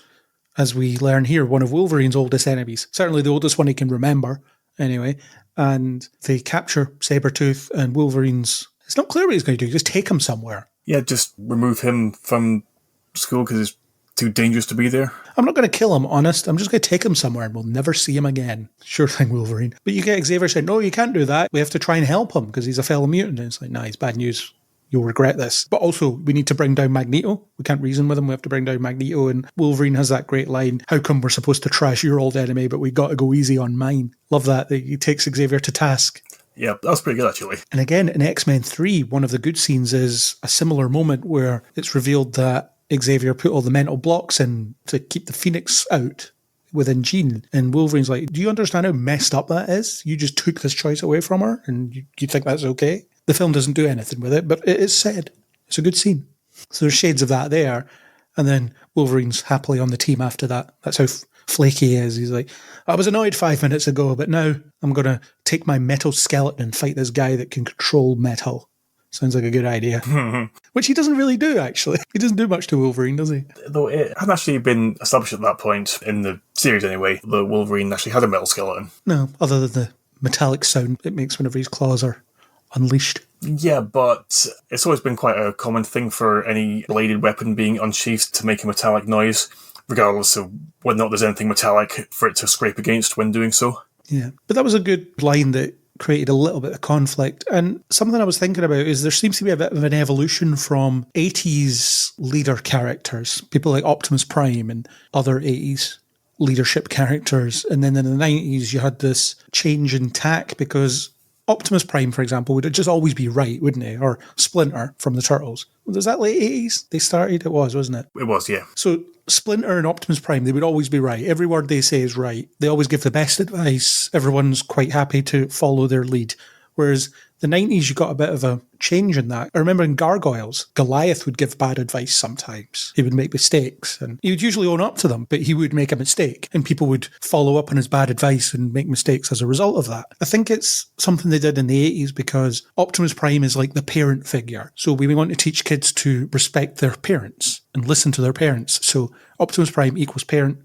as we learn here, one of Wolverine's oldest enemies. Certainly the oldest one he can remember, anyway. And they capture Sabretooth, and Wolverine's... It's not clear what he's going to do. Just take him somewhere.
Yeah, just remove him from school because it's too dangerous to be there.
I'm not going to kill him, honest. I'm just going to take him somewhere and we'll never see him again. Sure thing, Wolverine. But you get Xavier saying, no, you can't do that. We have to try and help him because he's a fellow mutant. And it's like, nah, he's bad news. You'll regret this. But also, we need to bring down Magneto. We can't reason with him. We have to bring down Magneto. And Wolverine has that great line, how come we're supposed to trash your old enemy, but we got to go easy on mine? Love that he takes Xavier to task.
Yeah, that was pretty good, actually.
And again, in X-Men 3, one of the good scenes is a similar moment where it's revealed that Xavier put all the mental blocks in to keep the Phoenix out within Jean. And Wolverine's like, do you understand how messed up that is? You just took this choice away from her and you think that's okay? The film doesn't do anything with it, but it is said. It's a good scene. So there's shades of that there. And then Wolverine's happily on the team after that. That's how flaky he is. He's like, I was annoyed 5 minutes ago, but now I'm going to take my metal skeleton and fight this guy that can control metal. Sounds like a good idea. Which he doesn't really do, actually. He doesn't do much to Wolverine, does he?
Though it hadn't actually been established at that point, in the series anyway, that Wolverine actually had a metal skeleton.
No, other than the metallic sound it makes whenever his claws are unleashed.
Yeah, but it's always been quite a common thing for any bladed weapon being unsheathed to make a metallic noise, regardless of whether or not there's anything metallic for it to scrape against when doing so.
Yeah, but that was a good line that created a little bit of conflict. And something I was thinking about is there seems to be a bit of an evolution from 80s leader characters, people like Optimus Prime and other 80s leadership characters. And then in the 90s, you had this change in tack because Optimus Prime, for example, would just always be right, wouldn't he? Or Splinter from the Turtles. Was that late 80s they started? It was, wasn't it?
It was, yeah.
So Splinter and Optimus Prime, they would always be right. Every word they say is right. They always give the best advice. Everyone's quite happy to follow their lead. Whereas the 90s, you got a bit of a change in that. I remember in Gargoyles, Goliath would give bad advice sometimes. He would make mistakes and he would usually own up to them, but he would make a mistake and people would follow up on his bad advice and make mistakes as a result of that. I think it's something they did in the 80s because Optimus Prime is like the parent figure. So we want to teach kids to respect their parents and listen to their parents. So Optimus Prime equals parent,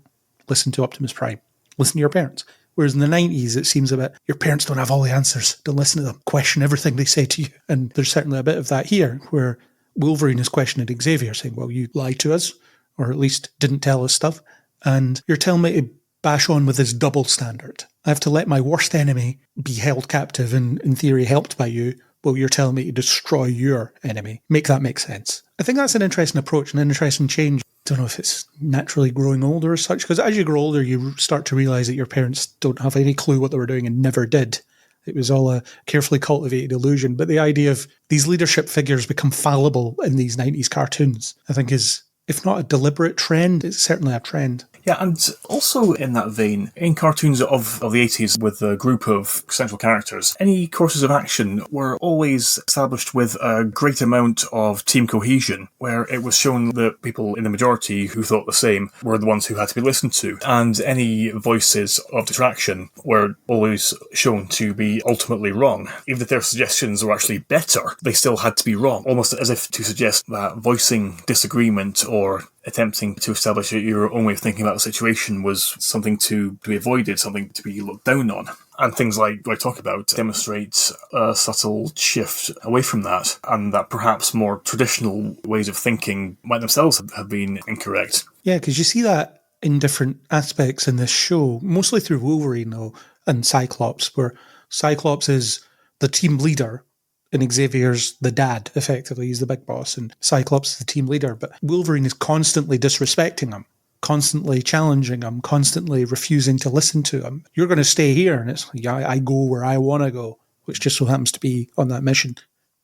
listen to Optimus Prime, listen to your parents. Whereas in the 90s, it seems a bit, your parents don't have all the answers. Don't listen to them. Question everything they say to you. And there's certainly a bit of that here, where Wolverine is questioning Xavier, saying, well, you lied to us, or at least didn't tell us stuff. And you're telling me to bash on with this double standard. I have to let my worst enemy be held captive and, in theory, helped by you. Well, you're telling me to destroy your enemy. Make that make sense. I think that's an interesting approach, an interesting change. Don't know if it's naturally growing older or such, because as you grow older, you start to realise that your parents don't have any clue what they were doing and never did. It was all a carefully cultivated illusion. But the idea of these leadership figures become fallible in these 90s cartoons, I think is, if not a deliberate trend, it's certainly a trend.
Yeah, and also in that vein, in cartoons of the 80s with a group of central characters, any courses of action were always established with a great amount of team cohesion, where it was shown that people in the majority who thought the same were the ones who had to be listened to, and any voices of detraction were always shown to be ultimately wrong. Even if their suggestions were actually better, they still had to be wrong, almost as if to suggest that voicing disagreement or attempting to establish your own way of thinking about the situation was something to be avoided, something to be looked down on. And things like what I talk about demonstrate a subtle shift away from that, and that perhaps more traditional ways of thinking might themselves have been incorrect.
Yeah, because you see that in different aspects in this show, mostly through Wolverine, though, and Cyclops, where Cyclops is the team leader, and Xavier's the dad, effectively. He's the big boss, and Cyclops is the team leader. But Wolverine is constantly disrespecting him, constantly challenging him, constantly refusing to listen to him. You're going to stay here, and it's, yeah, I go where I want to go, which just so happens to be on that mission.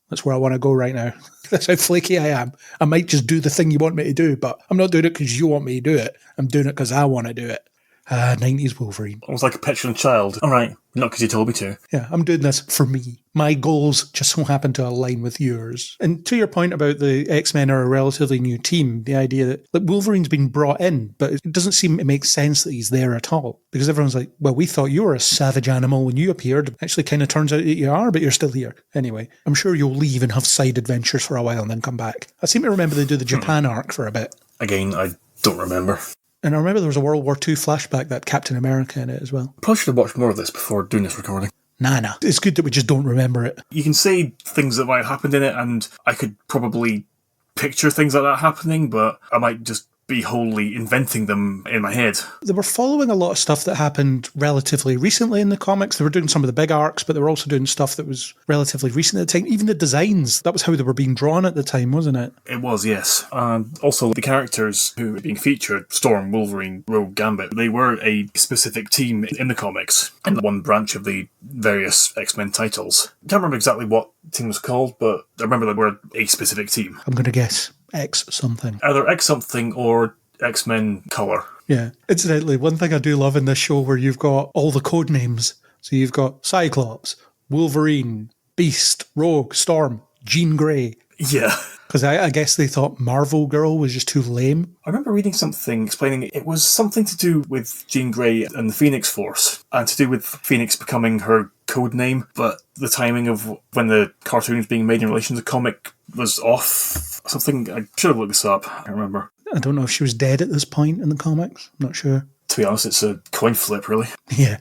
That's where I want to go right now. That's how flaky I am. I might just do the thing you want me to do, but I'm not doing it because you want me to do it. I'm doing it because I want to do it. 90s Wolverine.
Almost like a petulant child. All right, not because you told me to.
Yeah, I'm doing this for me. My goals just so happen to align with yours. And to your point about the X-Men are a relatively new team, the idea that Wolverine's been brought in, but it doesn't seem to make sense that he's there at all. Because everyone's like, well, we thought you were a savage animal when you appeared. Actually kind of turns out that you are, but you're still here. Anyway, I'm sure you'll leave and have side adventures for a while and then come back. I seem to remember they do the Japan arc for a bit.
Again, I don't remember.
And I remember there was a World War II flashback that had Captain America in it as well.
Probably should have watched more of this before doing this recording.
Nah. It's good that we just don't remember it.
You can say things that might have happened in it, and I could probably picture things like that happening, but I might just be wholly inventing them in my head.
They were following a lot of stuff that happened relatively recently in the comics. They were doing some of the big arcs, but they were also doing stuff that was relatively recent at the time. Even the designs, that was how they were being drawn at the time, wasn't it?
It was, yes. And also the characters who were being featured, Storm, Wolverine, Rogue, Gambit, they were a specific team in the comics, in one branch of the various X-Men titles. I can't remember exactly what team was called, but I remember they were a specific team.
I'm going to guess X something.
Either X something or X-Men Colour.
Yeah. Incidentally, one thing I do love in this show where you've got all the code names. So you've got Cyclops, Wolverine, Beast, Rogue, Storm, Jean Grey.
Yeah.
Because I guess they thought Marvel Girl was just too lame.
I remember reading something explaining it was something to do with Jean Grey and the Phoenix Force, and to do with Phoenix becoming her code name, but the timing of when the cartoon was being made in relation to the comic was off. Something, I should have looked this up, I can't remember.
I don't know if she was dead at this point in the comics. I'm not sure.
To be honest, it's a coin flip, really.
Yeah.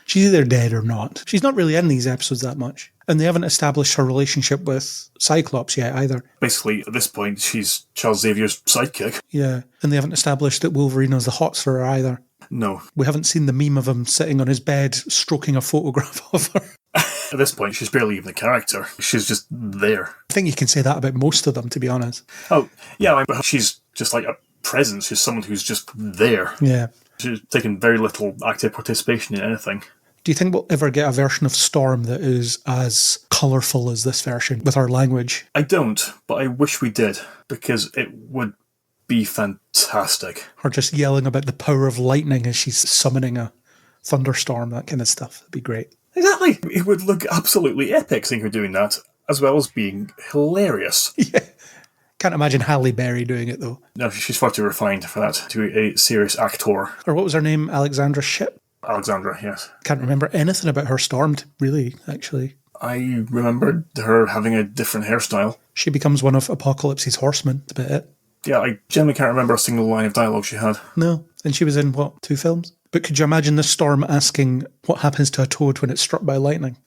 She's either dead or not. She's not really in these episodes that much. And they haven't established her relationship with Cyclops yet either.
Basically, at this point, she's Charles Xavier's sidekick.
Yeah. And they haven't established that Wolverine has the hots for her either.
No.
We haven't seen the meme of him sitting on his bed stroking a photograph of her.
At this point, she's barely even a character. She's just there.
I think you can say that about most of them, to be honest.
Oh, yeah, she's just like a presence. She's someone who's just there.
Yeah.
She's taken very little active participation in anything.
Do you think we'll ever get a version of Storm that is as colourful as this version with our language?
I don't, but I wish we did, because it would be fantastic.
Or just yelling about the power of lightning as she's summoning a thunderstorm, that kind of stuff. That'd be great.
Exactly. It would look absolutely epic seeing her doing that, as well as being hilarious.
Yeah. Can't imagine Halle Berry doing it, though.
No, she's far too refined for that, to be a serious actor.
Or what was her name? Alexandra Shipp?
Alexandra, yes.
Can't remember anything about her Storm, really, actually.
I remembered her having a different hairstyle.
She becomes one of Apocalypse's horsemen, that's about it.
Yeah, I generally can't remember a single line of dialogue she had.
No, and she was in, 2 films? But could you imagine the Storm asking what happens to a toad when it's struck by lightning?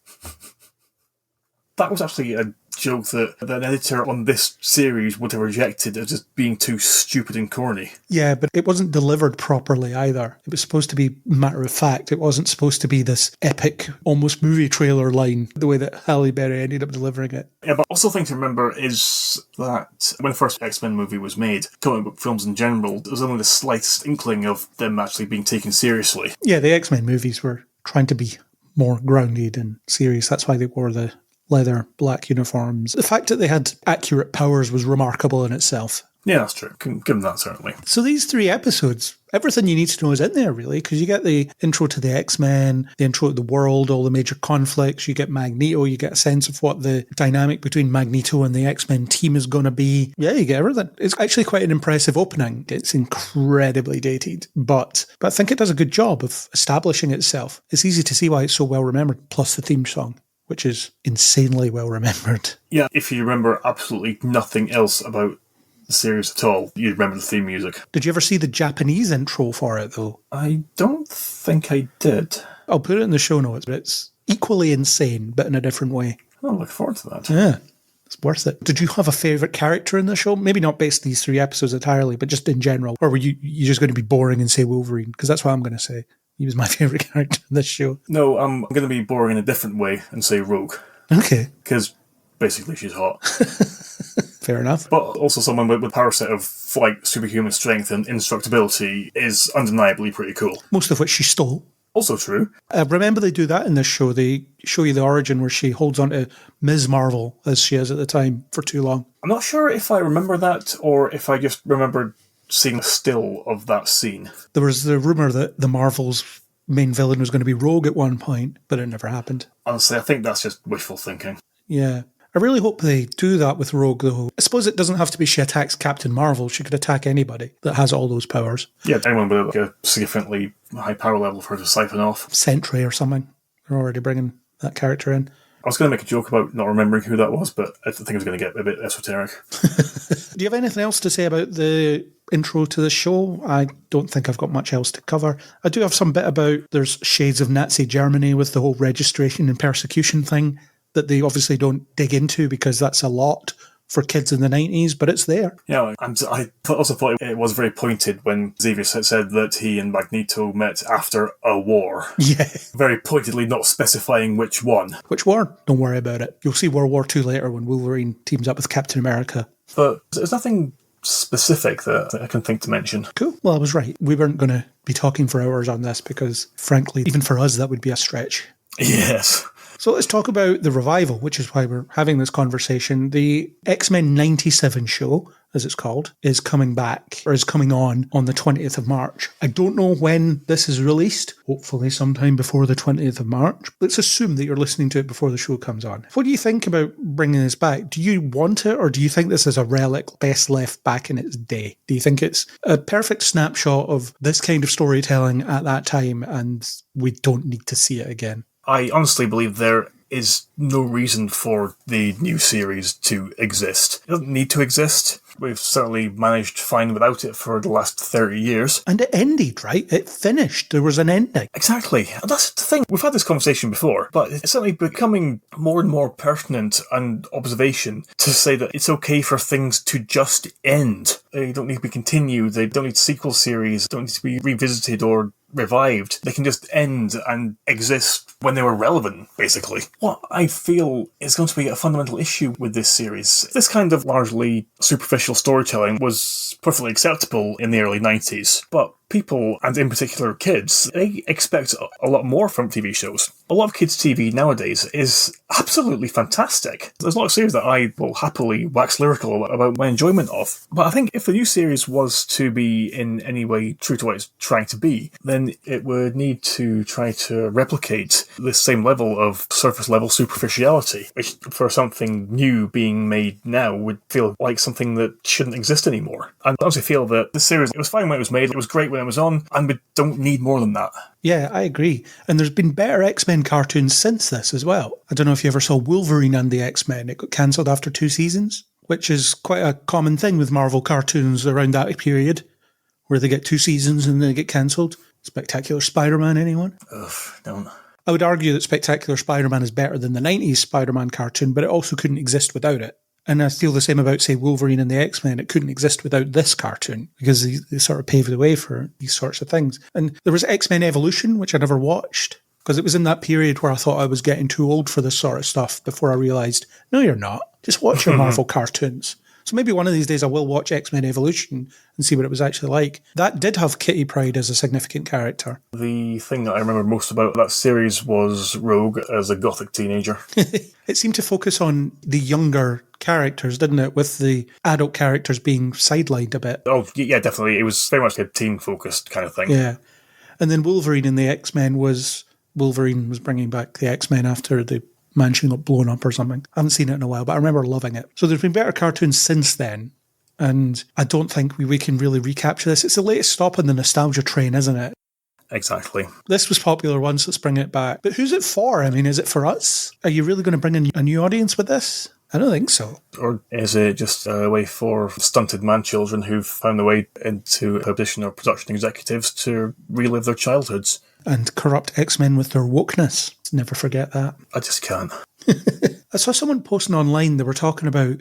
That was actually a joke that an editor on this series would have rejected as just being too stupid and corny.
Yeah, but it wasn't delivered properly either. It was supposed to be matter of fact. It wasn't supposed to be this epic, almost movie trailer line, the way that Halle Berry ended up delivering it.
Yeah, but also thing to remember is that when the first X-Men movie was made, comic book films in general, there was only the slightest inkling of them actually being taken seriously.
Yeah, the X-Men movies were trying to be more grounded and serious. That's why they wore the leather black uniforms. The fact that they had accurate powers was remarkable in itself.
Yeah, that's true. Can give them that, certainly.
So these 3 episodes, everything you need to know is in there, really, because you get the intro to the X-Men, the intro to the world, all the major conflicts, you get Magneto, you get a sense of what the dynamic between Magneto and the X-Men team is going to be. Yeah, you get everything. It's actually quite an impressive opening. It's incredibly dated, but I think it does a good job of establishing itself. It's easy to see why it's so well remembered, plus the theme song, which is insanely well remembered.
Yeah, if you remember absolutely nothing else about the series at all, you remember the theme music.
Did you ever see the Japanese intro for it, though?
I don't think I did.
I'll put it in the show notes, but it's equally insane, but in a different way.
I'll look forward to that.
Yeah, it's worth it. Did you have a favourite character in the show? Maybe not based these 3 episodes entirely, but just in general. Or were you just going to be boring and say Wolverine? Because that's what I'm going to say. He was my favourite character in this show.
No, I'm going to be boring in a different way and say Rogue.
Okay.
Because basically she's hot.
Fair enough.
But also someone with a power set of like superhuman strength and indestructibility is undeniably pretty cool.
Most of which she stole.
Also true.
Remember they do that in this show. They show you the origin where she holds on to Ms. Marvel, as she is at the time, for too long.
I'm not sure if I remember that or if I just remembered seeing a still of that scene.
There was the rumour that the Marvel's main villain was going to be Rogue at one point, but it never happened.
Honestly, I think that's just wishful thinking.
Yeah. I really hope they do that with Rogue, though. I suppose it doesn't have to be she attacks Captain Marvel. She could attack anybody that has all those powers.
Yeah, anyone with like a significantly high power level for her to siphon off.
Sentry or something. They're already bringing that character in.
I was going to make a joke about not remembering who that was, but I think it was going to get a bit esoteric.
Do you have anything else to say about the intro to the show? I don't think I've got much else to cover. I do have some bit about there's shades of Nazi Germany with the whole registration and persecution thing that they obviously don't dig into because that's a lot for kids in the 90s, but it's there.
Yeah, I also thought it was very pointed when Xavier said that he and Magneto met after a war.
Yeah.
Very pointedly not specifying which one.
Which war? Don't worry about it. You'll see World War II later when Wolverine teams up with Captain America.
But there's nothing specific that I can think to mention.
Cool. Well, I was right. We weren't going to be talking for hours on this because, frankly, even for us, that would be a stretch.
Yes.
So let's talk about the revival, which is why we're having this conversation. The X-Men 97 show, as it's called, is coming back, or is coming on the 20th of March. I don't know when this is released, hopefully sometime before the 20th of March. Let's assume that you're listening to it before the show comes on. What do you think about bringing this back? Do you want it, or do you think this is a relic best left back in its day? Do you think it's a perfect snapshot of this kind of storytelling at that time, and we don't need to see it again?
I honestly believe there is no reason for the new series to exist. It doesn't need to exist. We've certainly managed fine without it for the last 30 years.
And it ended, right? It finished. There was an ending.
Exactly. And that's the thing. We've had this conversation before, but it's certainly becoming more and more pertinent and observation to say that it's okay for things to just end. They don't need to be continued. They don't need sequel series. They don't need to be revisited or revived. They can just end and exist when they were relevant, basically. What I feel is going to be a fundamental issue with this series. This kind of largely superficial storytelling was perfectly acceptable in the early 90s, but people, and in particular kids, they expect a lot more from TV shows. A lot of kids' TV nowadays is absolutely fantastic. There's a lot of series that I will happily wax lyrical about my enjoyment of. But I think if the new series was to be in any way true to what it's trying to be, then it would need to try to replicate this same level of surface-level superficiality, which for something new being made now would feel like something that shouldn't exist anymore. I honestly feel that this series, it was fine when it was made, it was great when it was on, and we don't need more than that.
Yeah, I agree. And there's been better X-Men cartoons since this as well. I don't know if you ever saw Wolverine and the X-Men. It got cancelled after 2 seasons, which is quite a common thing with Marvel cartoons around that period, where they get 2 seasons and then they get cancelled. Spectacular Spider-Man, anyone?
Ugh, don't.
I would argue that Spectacular Spider-Man is better than the 90s Spider-Man cartoon, but it also couldn't exist without it. And I feel the same about, say, Wolverine and the X-Men. It couldn't exist without this cartoon because they sort of paved the way for these sorts of things. And there was X-Men Evolution, which I never watched because it was in that period where I thought I was getting too old for this sort of stuff before I realised, no, you're not. Just watch your Marvel cartoons. So maybe one of these days I will watch X-Men Evolution and see what it was actually like. That did have Kitty Pryde as a significant character.
The thing that I remember most about that series was Rogue as a gothic teenager.
It seemed to focus on the younger characters, didn't it? With the adult characters being sidelined a bit.
Oh, yeah, definitely. It was very much a teen-focused kind of thing.
Yeah. And then Wolverine and the X-Men Wolverine was bringing back the X-Men after the mansion got blown up or something. I haven't seen it in a while, but I remember loving it. So there's been better cartoons since then, and I don't think we can really recapture this. It's the latest stop on the nostalgia train, isn't it?
Exactly.
This was popular once, let's bring it back. But who's it for? I mean, is it for us? Are you really going to bring in a new audience with this? I don't think so.
Or is it just a way for stunted man-children who've found their way into a position of production executives to relive their childhoods?
And corrupt X-Men with their wokeness. Never forget that.
I just can't.
I saw someone posting online, they were talking about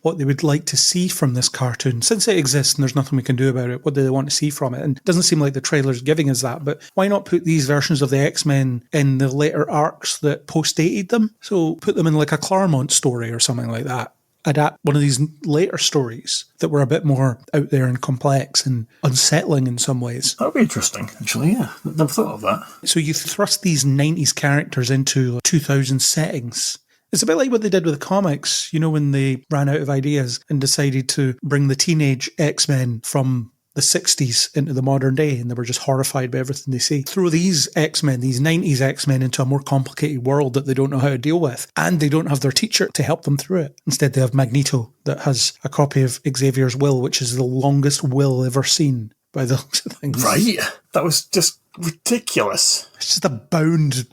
what they would like to see from this cartoon. Since it exists and there's nothing we can do about it, what do they want to see from it? And it doesn't seem like the trailer's giving us that, but why not put these versions of the X-Men in the later arcs that post-dated them? So put them in like a Claremont story or something like that. Adapt one of these later stories that were a bit more out there and complex and unsettling in some ways.
That would be interesting, actually, yeah. Never thought of that.
So you thrust these 90s characters into 2000 settings. It's a bit like what they did with the comics, you know, when they ran out of ideas and decided to bring the teenage X-Men from the 60s into the modern day, and they were just horrified by everything they see. Throw these X-Men, these 90s X-Men, into a more complicated world that they don't know how to deal with, and they don't have their teacher to help them through it. Instead, they have Magneto that has a copy of Xavier's will, which is the longest will ever seen by the looks of things.
Right? That was just ridiculous.
It's just a bound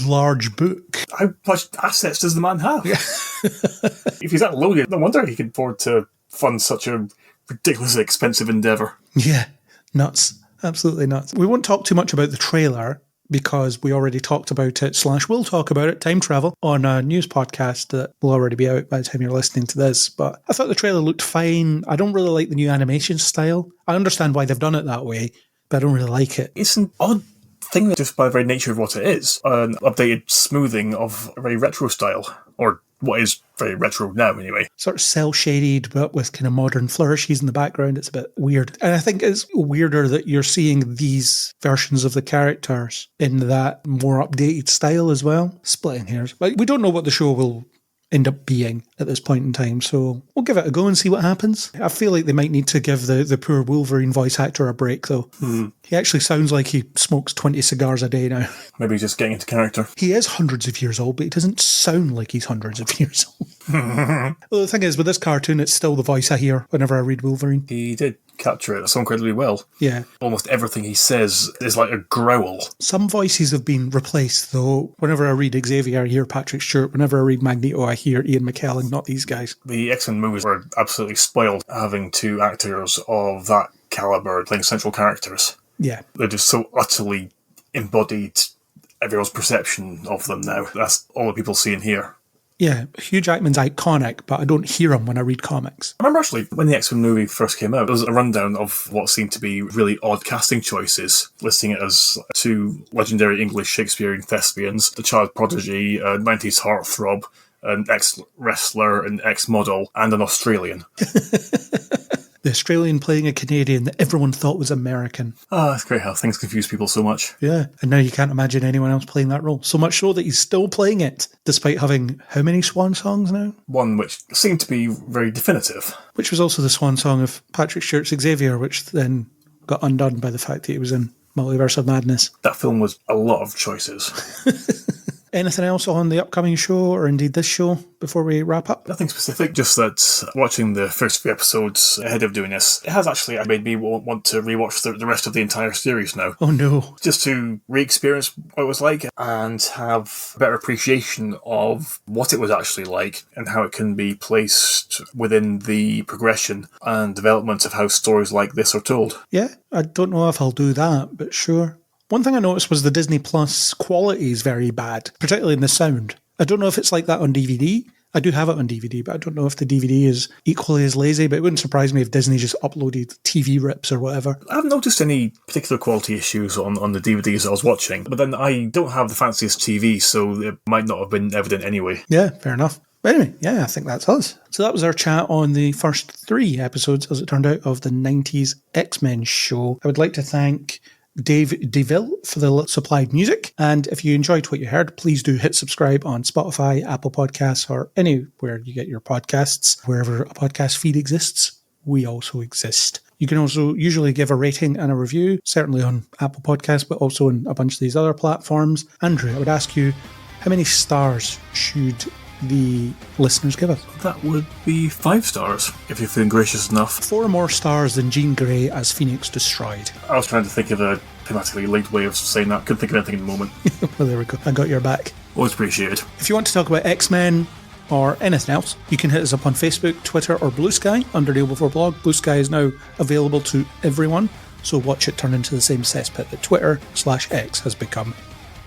large book.
How much assets does the man have? If he's at Logan, no wonder he can afford to fund such a ridiculously expensive endeavour.
Yeah, nuts. Absolutely nuts. We won't talk too much about the trailer because we already talked about it / we'll talk about it, time travel, on a news podcast that will already be out by the time you're listening to this. But I thought the trailer looked fine. I don't really like the new animation style. I understand why they've done it that way, but I don't really like it.
It's an odd thing just by the very nature of what it is. An updated smoothing of a very retro style, or what is very retro now anyway.
Sort of cel-shaded, but with kind of modern flourishes in the background. It's a bit weird. And I think it's weirder that you're seeing these versions of the characters in that more updated style as well. Splitting hairs. But we don't know what the show will end up being at this point in time, so we'll give it a go and see what happens. I feel like they might need to give the poor Wolverine voice actor a break, though. He actually sounds like he smokes 20 cigars a day now.
Maybe he's just getting into character.
He is hundreds of years old, but he doesn't sound like he's hundreds of years old. Well, the thing is, with this cartoon, it's still the voice I hear whenever I read Wolverine.
He did capture it so incredibly well.
Yeah.
Almost everything he says is like a growl.
Some voices have been replaced, though. Whenever I read Xavier, I hear Patrick Stewart. Whenever I read Magneto, I hear Ian McKellen, not these guys.
The X-Men movies were absolutely spoiled having 2 actors of that caliber playing central characters.
Yeah.
They're just so utterly embodied everyone's perception of them now. That's all the people see and hear.
Yeah, Hugh Jackman's iconic, but I don't hear him when I read comics.
I remember actually when the X-Men movie first came out, there was a rundown of what seemed to be really odd casting choices, listing it as 2 legendary English Shakespearean thespians, the child prodigy, a 90s heartthrob, an ex-wrestler, an ex-model, and an Australian.
The Australian playing a Canadian that everyone thought was American.
It's great how things confuse people so much.
Yeah, and now you can't imagine anyone else playing that role. So much so that he's still playing it, despite having how many swan songs now?
One which seemed to be very definitive.
Which was also the swan song of Patrick Stewart's Xavier, which then got undone by the fact that he was in Multiverse of Madness.
That film was a lot of choices.
Anything else on the upcoming show, or indeed this show, before we wrap up?
Nothing specific, just that watching the first few episodes ahead of doing this, it has actually made me want to rewatch the rest of the entire series now.
Oh no.
Just to re-experience what it was like and have a better appreciation of what it was actually like and how it can be placed within the progression and development of how stories like this are told.
Yeah, I don't know if I'll do that, but sure. One thing I noticed was the Disney Plus quality is very bad, particularly in the sound. I don't know if it's like that on DVD. I do have it on DVD, but I don't know if the DVD is equally as lazy, but it wouldn't surprise me if Disney just uploaded TV rips or whatever.
I haven't noticed any particular quality issues on the DVDs I was watching, but then I don't have the fanciest TV, so it might not have been evident anyway.
Yeah, fair enough. But anyway, yeah, I think that's us. So that was our chat on the first 3 episodes, as it turned out, of the 90s X-Men show. I would like to thank Deville for the supplied music. And if you enjoyed what you heard, please do hit subscribe on Spotify, Apple Podcasts, or anywhere you get your podcasts. Wherever a podcast feed exists, we also exist. You can also usually give a rating and a review, certainly on Apple Podcasts, but also on a bunch of these other platforms. Andrew, I would ask you, how many stars should the listeners give us?
That would be 5 stars, if you're feeling gracious enough.
4 more stars than Jean Grey as Phoenix Destroyed.
I was trying to think of a thematically linked way of saying that. Couldn't think of anything in the moment.
Well, there we go. I got your back.
Always appreciated.
If you want to talk about X-Men or anything else, you can hit us up on Facebook, Twitter, or Blue Sky under Deal Before Blog. Blue Sky is now available to everyone, so watch it turn into the same cesspit that Twitter/X has become.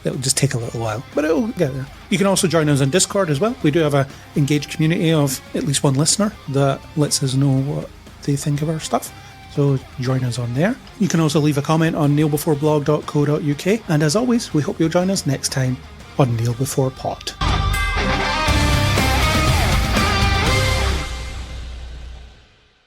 It'll just take a little while, but it'll get there. You can also join us on Discord as well. We do have an engaged community of at least one listener that lets us know what they think of our stuff. So join us on there. You can also leave a comment on neilbeforeblog.co.uk. And as always, we hope you'll join us next time on Kneel Before Pod.